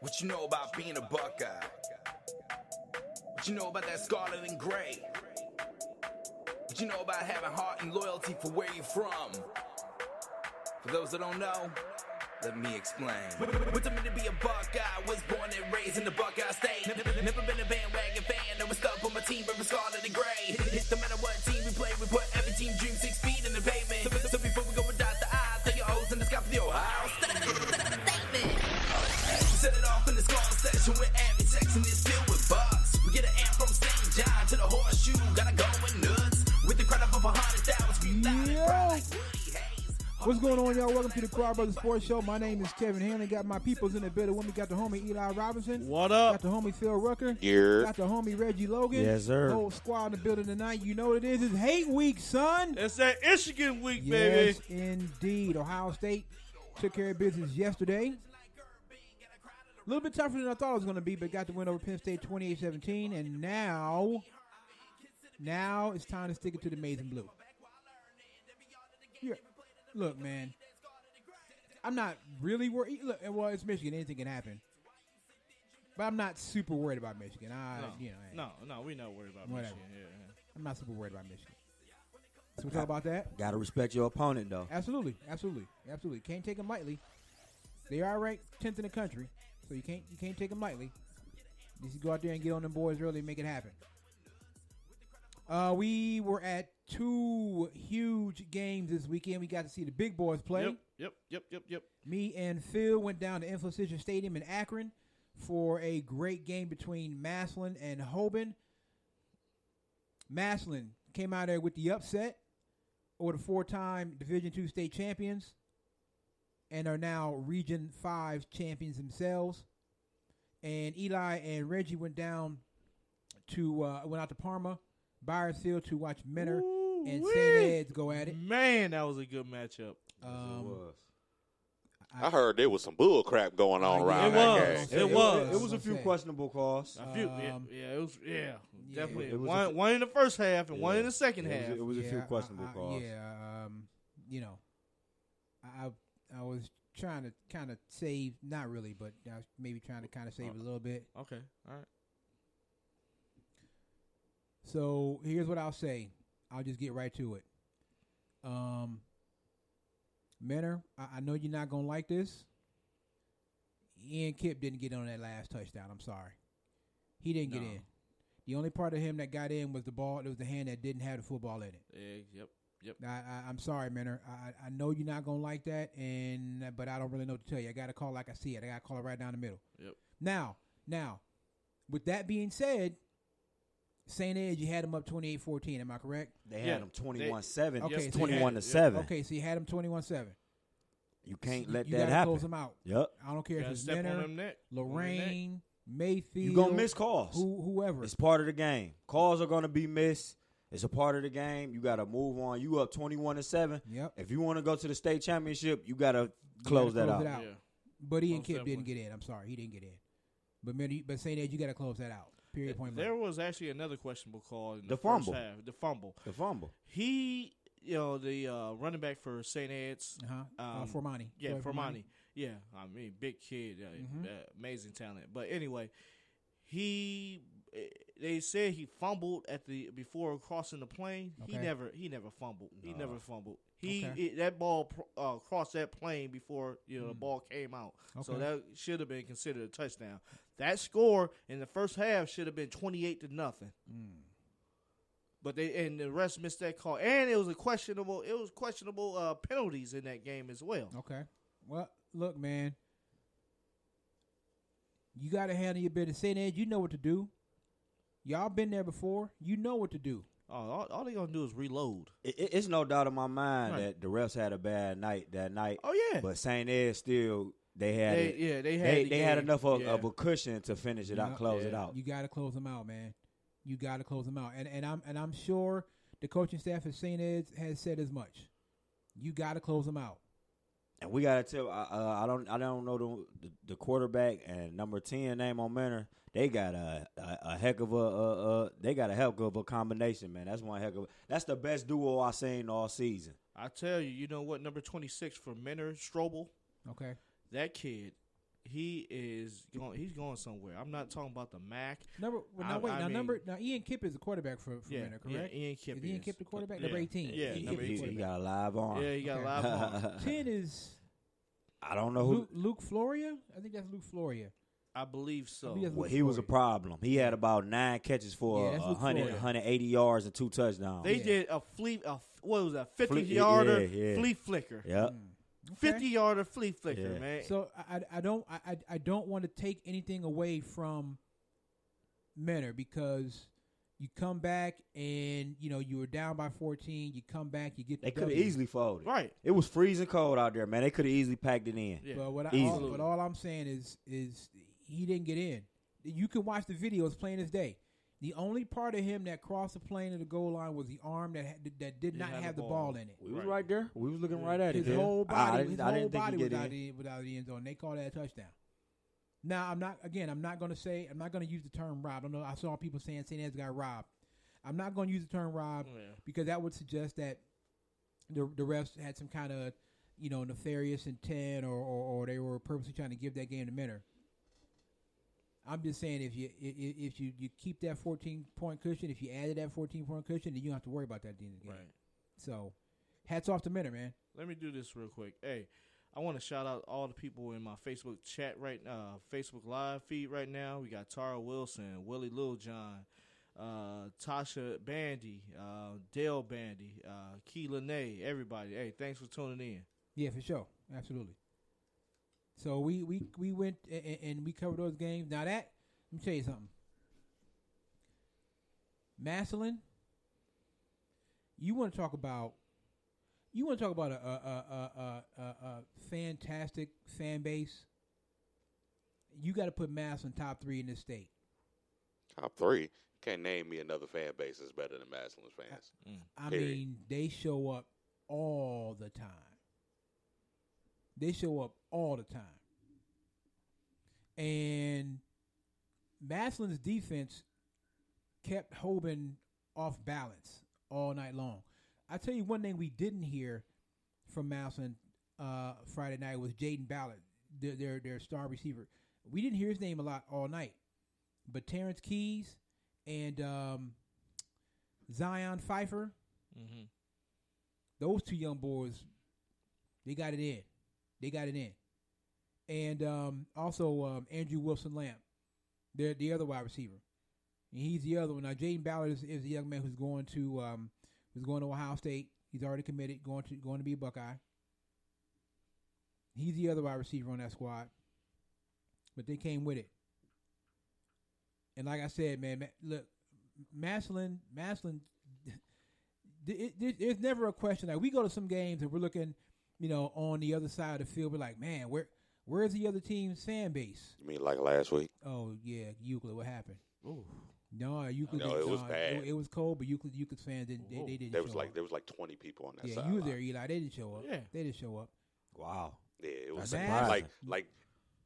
What you know about being a Buckeye? What you know about that scarlet and gray? What you know about having heart and loyalty for where you're from? For those that don't know, let me explain. What's it mean to be a Buckeye? Was born and raised in the Buckeye State. Never been a bandwagon fan. Never stuck on my team, but scarlet and gray. No matter what team we play, we put every team dream 6 feet in the pavement. So before we go and dot the I's, take your O's in the sky for the Ohio State. Set it off in the skull session with every section is filled with bucks. We get an amp from St. John to the horseshoe, gotta go in nuts. With the crowd up of 100,000, we loud and proud like Woody Hayes. What's going on, y'all? Welcome to the Quad Brothers Sports Show. My name is Kevin Hanley. Got my peoples in the building. When we got the homie Eli Robinson. What up? Got the homie Phil Rucker. Yeah. Got the homie Reggie Logan. Yes, sir. The whole squad in the building tonight. You know what it is. It's hate week, son. It's that Michigan week, Yes, baby. indeed. Ohio State took care of business yesterday. A little bit tougher than I thought it was going to be, but got the win over Penn State 28-17. And now it's time to stick it to the maize and blue. Here, look, man. I'm not really worried. Look, well, it's Michigan. Anything can happen. But I'm not super worried about Michigan. No, we're not worried about Whatever. Michigan. Yeah. I'm not super worried about Michigan. So we talk about that? Got to respect your opponent, though. Absolutely. Can't take them lightly. They are ranked 10th in the country, so you can't take them lightly. You just go out there and get on them boys early and make it happen. We were at 2 huge games this weekend. We got to see the big boys play. Yep. Me and Phil went down to Infosys Stadium in Akron for a great game between Massillon and Hoban. Massillon came out there with the upset over the 4-time Division II state champions and are now Region 5 champions themselves. And Eli and Reggie went out to Parma, Byersfield to watch Menor and St. Ed's go at it. Man, that was a good matchup. It was. I heard there was some bull crap going on around It that was. game. It was a few questionable calls. It was definitely. It was one in the first half and one in the second half. It was a few questionable calls. I was trying to kind of save, not really, but I was maybe trying to kind of save a little bit. Okay, all right. So here's what I'll say. I'll just get right to it. Menor, I know you're not going to like this. Ian Kipp didn't get on that last touchdown. I'm sorry. He didn't get in. The only part of him that got in was the ball. It was the hand that didn't have the football in it. Yep. I'm sorry, Menor. I know you're not going to like that, but I don't really know what to tell you. I got to call it like I see it. I got to call it right down the middle. Yep. Now, with that being said, St. Ed, you had them up 28-14. Am I correct? They had them 21-7. Okay, so 21-7. Okay, so you had them 21-7. You can't let you that gotta happen. Close them out. Yep. I don't care if it's step on Menor, them neck. Lorraine, Mayfield. You're going to miss calls. Whoever. It's part of the game. Calls are going to be missed. It's a part of the game. You got to move on. You up 21-7. Yep. If you want to go to the state championship, you got to close that out. Yeah. But Ian Most Kipp definitely. didn't get in. I'm sorry, he didn't get in. But St. Ed, you got to close that out. Period. Point blank. There was actually another questionable call in The first fumble. half. The fumble. The fumble. He, the running back for St. Ed's. Formani. Yeah, Joey Formani. Yeah, I mean, big kid, amazing talent. But anyway, they said he fumbled before crossing the plane. Okay. He never fumbled. No. He never fumbled. Okay. That ball crossed that plane before the ball came out. So Okay. that should have been considered a touchdown. That score in the first half should have been 28-0. But the rest missed that call, and it was questionable penalties in that game as well. Okay. Well, look, man. You got to handle your business. St. Ed, you know what to do. Y'all been there before. You know what to do. Oh, all they gonna do is reload. It's no doubt in my mind Right. that the refs had a bad night that night. Oh yeah, But St. Ed still, they had they had enough of a cushion to finish it out, Yeah. close it out. You got to close them out, man. You got to close them out. And I'm sure the coaching staff at St. Ed's has said as much. You got to close them out. And we gotta tell. I don't know the quarterback and number 10 name on Menor. They got a heck of a combination, man. That's the best duo I seen all season. I tell you, you know what? Number 26 for Menor, Strobel. Okay. That kid he's going somewhere. I'm not talking about the MAC. Now Ian Kipp is the quarterback for Menor, correct? Yeah, Ian Kipp is Ian Kipp the quarterback? Yeah. Number 18. Yeah, Ian number Kipp is the 18. He quarterback. got a live arm. Yeah, he got Okay. a live arm. 10 is I don't know who. Luke Floria. I think that's Luke Floria. I believe so. I believe that's Well, Luke he was a Floria. problem. He had about 9 catches for Yeah, that's Luke 100, Floria. 180 yards and 2 touchdowns. They Yeah. did what was that, 50 Flea- yarder yeah. flea flicker. Yep. Okay. 50 yarder flea flicker, Yeah. man. So I don't want to take anything away from Menor because you come back and you were down by 14. You come back, you get the They could have W. easily folded. Right. It was freezing cold out there, man. They could have easily packed it in. Yeah. But all I'm saying is he didn't get in. You can watch the videos plain as day. The only part of him that crossed the plane of the goal line was the arm that did not have the ball in it. We was right there. We was looking right at it. His yeah. whole I body, didn't think was he'd get out in. without the end zone. They called that a touchdown. Now I'm not going to use the term robbed. I know I saw people saying St. Ed's got robbed. I'm not going to use the term robbed because that would suggest that the refs had some kind of nefarious intent or they were purposely trying to give that game to Menor. I'm just saying if you keep that 14-point cushion, if you added that 14-point cushion, then you don't have to worry about that at the end of the game. Right. So, hats off to Menor, man. Let me do this real quick. Hey, I want to shout out all the people in my Facebook chat right now, Facebook live feed right now. We got Tara Wilson, Willie Littlejohn, Tasha Bandy, Dale Bandy, Key Lene, everybody. Hey, thanks for tuning in. Yeah, for sure. Absolutely. So we went and we covered those games. Now let me tell you something. Massillon, you want to talk about a fantastic fan base. You got to put Massillon top 3 in this state. Top 3. Can't name me another fan base that's better than Massillon's fans. I Period. mean, they show up all the time. And Massillon's defense kept Hoban off balance all night long. I tell you one thing we didn't hear from Massillon Friday night was Jaden Ballard, their star receiver. We didn't hear his name a lot all night. But Terrence Keys and Zion Pfeiffer, those two young boys, they got it in. And also Andrew Wilson Lamp, they're the other wide receiver. And he's the other one. Now Jaden Ballard is the young man who's going to Ohio State. He's already committed, going to be a Buckeye. He's the other wide receiver on that squad. But they came with it. And like I said, man, look, Massillon, there's never a question. Like we go to some games and we're looking, on the other side of the field. We're like, man, where's the other team's fan base? You mean like last week? Oh yeah, Euclid. What happened? Ooh. No, Euclid. No, it was bad. It was cold, but Euclid's fans didn't. They didn't. There show was up. 20 people on that Yeah, side. you were there, Eli. They didn't show up. Yeah. They didn't show up. Wow. Yeah, it was That's surprising. like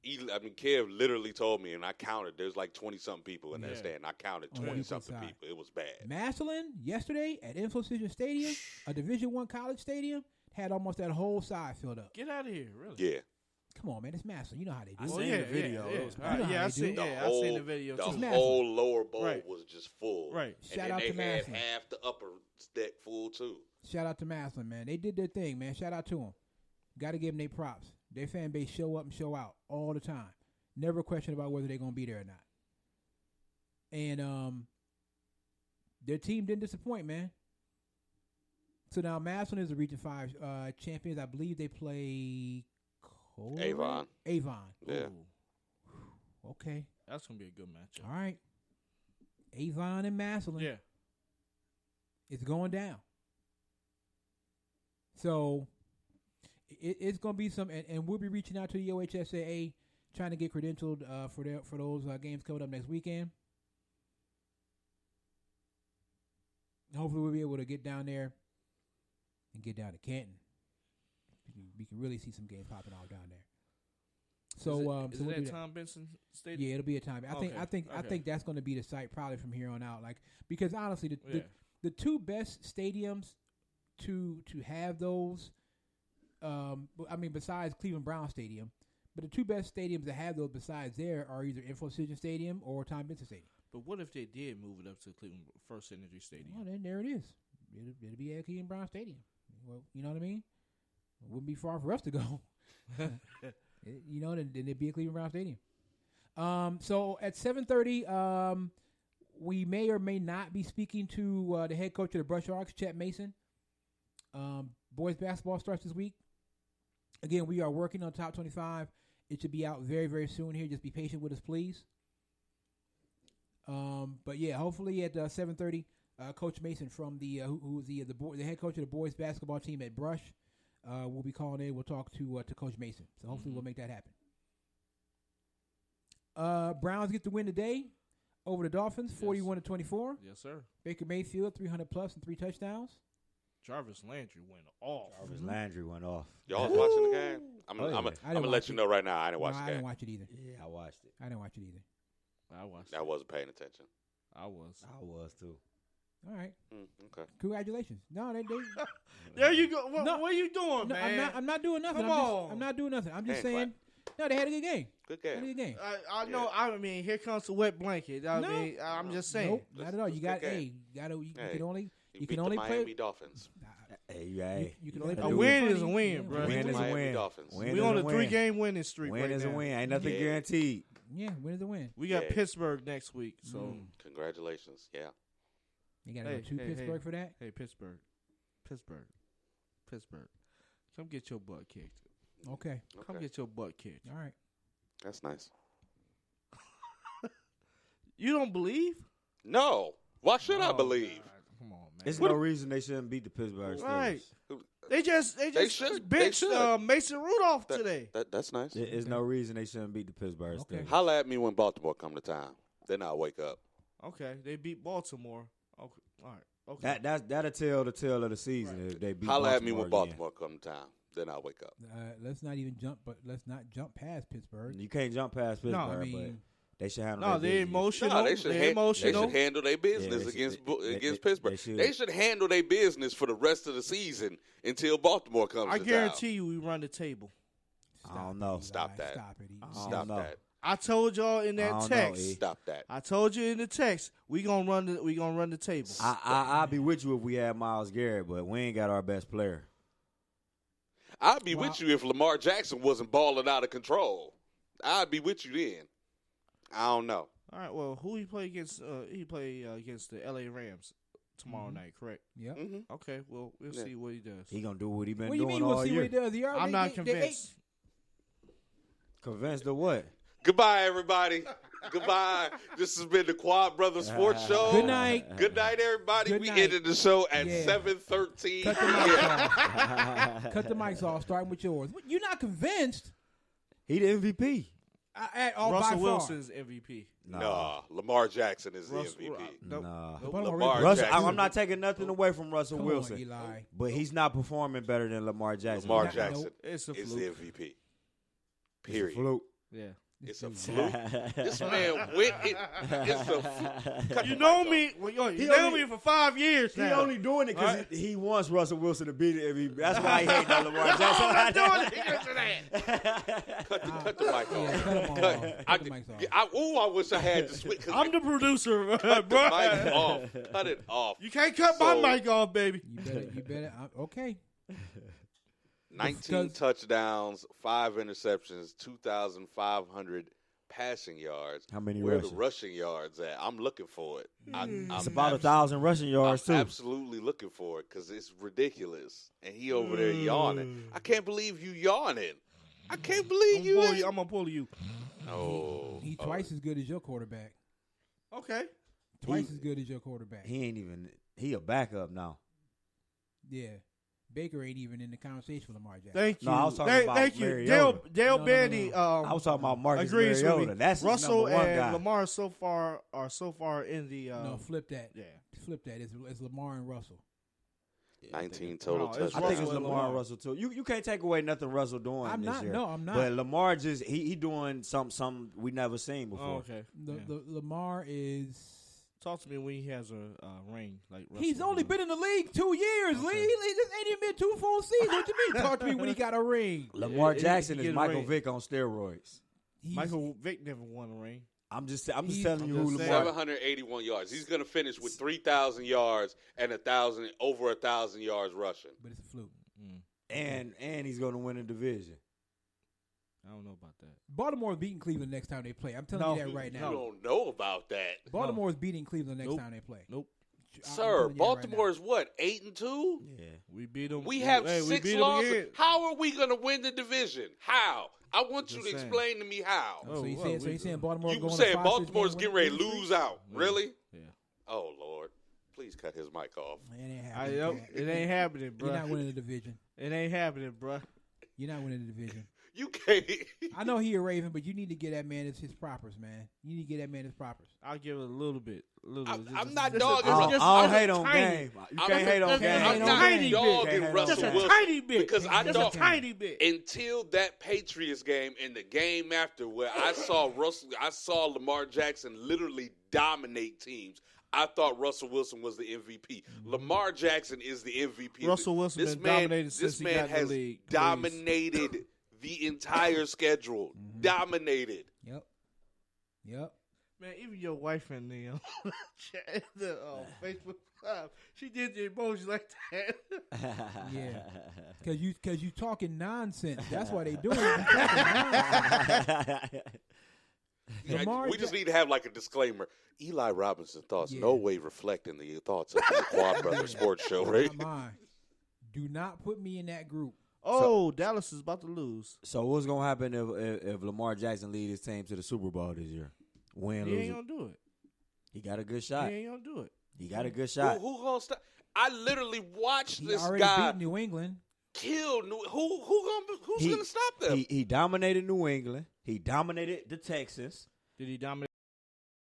Kev literally told me, and I counted. There's like 20-something people in that Yeah. stand. I counted On the 20-something Euclid side. people. It was bad. Massillon yesterday at Infocision Stadium, a Division I college stadium, had almost that whole side filled up. Get out of here, really. Yeah. Come on, man, it's Massillon. You know how they do. I it. seen the video. It was Yeah, packed. I seen The I whole, seen the video the too. Massive. whole lower bowl Right. was just full. Right. And Shout then out they to had Massillon. half the upper deck full too. Shout out to Massillon, man. They did their thing, man. Shout out to them. Got to give them their props. Their fan base show up and show out all the time. Never a question about whether they're going to be there or not. And their team didn't disappoint, man. So now Massillon is the Region 5 champions. I believe they play Avon. Avon. Yeah. Ooh, Okay. that's gonna be a good matchup. All right. Avon and Massillon. Yeah. It's going down. So it's going to be some, and we'll be reaching out to the OHSAA trying to get credentialed for those games coming up next weekend. Hopefully we'll be able to get down there and get down to Canton. We can really see some games popping off down there. So is so it we'll do at that. Tom Benson Stadium? Yeah, it'll be a time. I Okay. think that's going to be the site probably from here on out. Like because honestly, Yeah. the two best stadiums to have those, besides Cleveland Brown Stadium, But the two best stadiums that have those besides there are either Info Citizen Stadium or Tom Benson Stadium. But what if they did move it up to Cleveland First Energy Stadium? Well, then there it is. It'll be at Cleveland Brown Stadium. Well, you know what I mean? It wouldn't be far for us to go. Then it'd be at Cleveland Brown Stadium. So at 7:30, we may or may not be speaking to the head coach of the Brush Sharks, Chet Mason. Boys basketball starts this week. Again, we are working on top 25. It should be out very, very soon here. Just be patient with us, please. But yeah, hopefully at 7:30, Coach Mason from the who's the head coach of the boys basketball team at Brush will be calling in. We'll talk to Coach Mason. So hopefully we'll make that happen. Browns get the win today over the Dolphins, 41-24. Yes, sir. Baker Mayfield 300 plus and 3 touchdowns. Jarvis Landry went off. Landry went off. Y'all was watching the game? I'm I gonna didn't let watch you it. know right now. I didn't watch No, the I game. didn't watch it either. Yeah, I watched it. I didn't watch it either. I watched. I wasn't paying attention. I was. I was too. All right. Okay. Congratulations. No, they There you go. What No. are you doing, no, man? I'm not doing nothing. Come on. I'm not doing nothing. I'm just Hand saying. No, they had a good game. Good They had a game. good game. I know. Yeah. I mean, here comes the wet blanket. I No. mean, I'm just saying. Nope, not at all. You got Good game. you Hey, can only You you beat can only the play. Miami Dolphins. Hey, You can only gotta play A do with win funny. is a win, Yeah, bro. Beat Win the is a Miami win. Dolphins. Win We is on a a win. 3-game winning streak. Win right is a now. win. Ain't nothing Yeah. guaranteed. Yeah, win is a win. We got Yeah. Pittsburgh next week, so Congratulations. Yeah. You got to Hey, go to hey, Pittsburgh hey. for that. hey, Pittsburgh, come get your butt kicked. Okay, Come get your butt kicked. all right. That's nice. You don't believe? No. Why should I Oh, believe? God. Come on, man. There's no reason they shouldn't beat the Pittsburgh Steelers. Right. They just should. benched They should. Mason Rudolph That- today. That's nice. There's no reason they shouldn't beat the Pittsburgh Okay. Steelers. Holla at me when Baltimore come to town. Then I'll wake up. Okay, they beat Baltimore. Okay, all right. Okay. That'll tell the tale of the season if they beat Holla at me when Baltimore again. Baltimore come to town. Then I'll wake up. Let's not even jump, but let's not jump past Pittsburgh. You can't jump past No, Pittsburgh, I mean, but they should handle No, their they business. emotional. No, they they emotional. should handle their business they should- against they Pittsburgh. should. They should handle their business for the rest of the season until Baltimore comes I to guarantee you, we run the table. I don't know. Stop Eli, that. Stop it. Eli. I town. don't Stop know. that. I told y'all in I that don't know, text. E. Stop that. I told you in the text. We gonna run the table. I'll be with you if we had Myles Garrett, but we ain't got our best player. I'd be with you if Lamar Jackson wasn't balling out of control. I'd be with you then. I don't know. All right. Well, who he play against? He play against the L.A. Rams tomorrow night. Correct. Yep. Mm-hmm. Okay. Well, we'll Yeah. see what he does. He gonna do what he been What do you doing mean? We'll all see year. what he does. He already- I'm not they- convinced. Convinced of what? Goodbye, everybody. Goodbye. This has been the Quad Brothers Sports Show. Good night. Good night, everybody. Good we night. ended the show at Yeah. 7:13. Cut the mics off. Cut the mics off. Starting with yours. What, you're not convinced? He the MVP. At all by Russell far. Wilson's MVP. Nah, Lamar Jackson is the Russell- MVP. Nope. Nah. Nope. Lamar Russell, Jackson. I'm not taking nothing away from Russell Come Wilson, on, Eli. but he's not performing better than Lamar Jackson. Lamar Nope. Jackson It's a is fluke. the MVP. It's a Period. fluke. Yeah. It's a This fluke. This man went. It's a fluke. Cut You the know mic me. off. Well, yo, you He know only- me for 5 years He now. only doing it because Right. he wants Russell Wilson to beat it. That's why he hating on Lamar Jackson. I'm not doing it. Listen to that. Cut the mic off. Yeah, cut them off. Cut the mics off. I wish I had the switch. I'm the producer, Cut the bro. mic off. Cut it off. You can't cut So- my mic off, baby. You better. Okay. 19 Because- touchdowns, 5 interceptions, 2,500 passing yards. How many Where rushing? the rushing yards at? I'm looking for it. I'm It's about 1,000 rushing yards too. absolutely looking for it because it's ridiculous. And he over there yawning. I can't believe you yawning. I can't believe you. ain't- I'm gonna pull you. Oh, He twice as good as your quarterback. Okay. Twice as good as your quarterback. He ain't even. He a backup now. Yeah. Baker ain't even in the conversation with Lamar Jackson. Thank you. No, I was talking about Thank you. Mariota. Dale No, Bandy. I was talking about Marcus agrees with Mariota. me. That's his Russell number one and guy. Lamar so far in the. No, flip that. Yeah. Flip that. It's Lamar and Russell. 19 total No, it's touchdowns. I think it's Russell and Lamar and Lamar. Russell too. You can't take away nothing Russell doing I'm this not. year. No, I'm not. But Lamar just he doing something we never seen before. Oh, okay. The Lamar is Talk to me when he has a ring. Like He's Russell only does. been in the league 2 years, Okay. Lee. This ain't even been 2 full seasons. What you mean? Talk to me when he got a ring. Lamar He Jackson get is a Michael ring. Vick on steroids. Michael Vick never won a ring. I'm just He's- telling you I'm who just saying. Lamar. 781 yards. He's going to finish with 3,000 yards and over 1,000 yards rushing. But it's a fluke. And he's going to win a division. I don't know about that. Baltimore's beating Cleveland next time they play. I'm telling you that right You now. don't know about that. Baltimore's beating Cleveland next Nope. time they play. Nope. I'm Sir, telling you that right Baltimore now. is what, 8-2? Yeah. We beat them. We have we 6 beat 'em losses. again. How are we going to win the division? How? I want you Just to saying. explain to me how. Oh, So you well, saying, we- saying Baltimore You going saying to Baltimore's getting ready to lose out. Yeah. Really? Yeah. Oh, Lord. Please cut his mic off. It ain't I happening. know, Cat. it ain't happening, bro. You're not winning the division. It ain't happening, bro. You're not winning the division. You can't. I know he a Raven, but you need to get that man his propers, man. You need to get that man his propers. I'll give it a little bit. I'm not just dogging. I I'm just- don't I'm hate just on tiny. game. You I'm can't hate on just- game. I'm Ain't not no game. dogging Can't Russell just a Wilson tiny bit. because I Just a thought tiny bit. until that Patriots game and the game after where I saw Lamar Jackson literally dominate teams. I thought Russell Wilson was the MVP. Lamar Jackson is the MVP. Russell Wilson This been man, dominated since this he man got in the has league, please. dominated the entire schedule. Dominated. Yep. Man, even your wife and the chat, the Facebook Live, she did the emoji like that. Yeah. Cause you talking nonsense. That's why they doing it. You talking nonsense. Lamar We just Ja- need to have like a disclaimer. Eli Robinson thoughts Yeah. no way reflecting the thoughts of the Quad Brothers Sports Show, right? Not mine. Do not put me in that group. Oh, Dallas is about to lose. So what's gonna happen if Lamar Jackson lead his team to the Super Bowl this year? Win, He lose ain't it. gonna do it. He got a good shot. He ain't gonna do it. He got a good shot. Who gonna stop? I literally watched He this already guy beat New England. kill. Who's He- gonna stop them? He dominated New England. He dominated the Texans. Did he dominate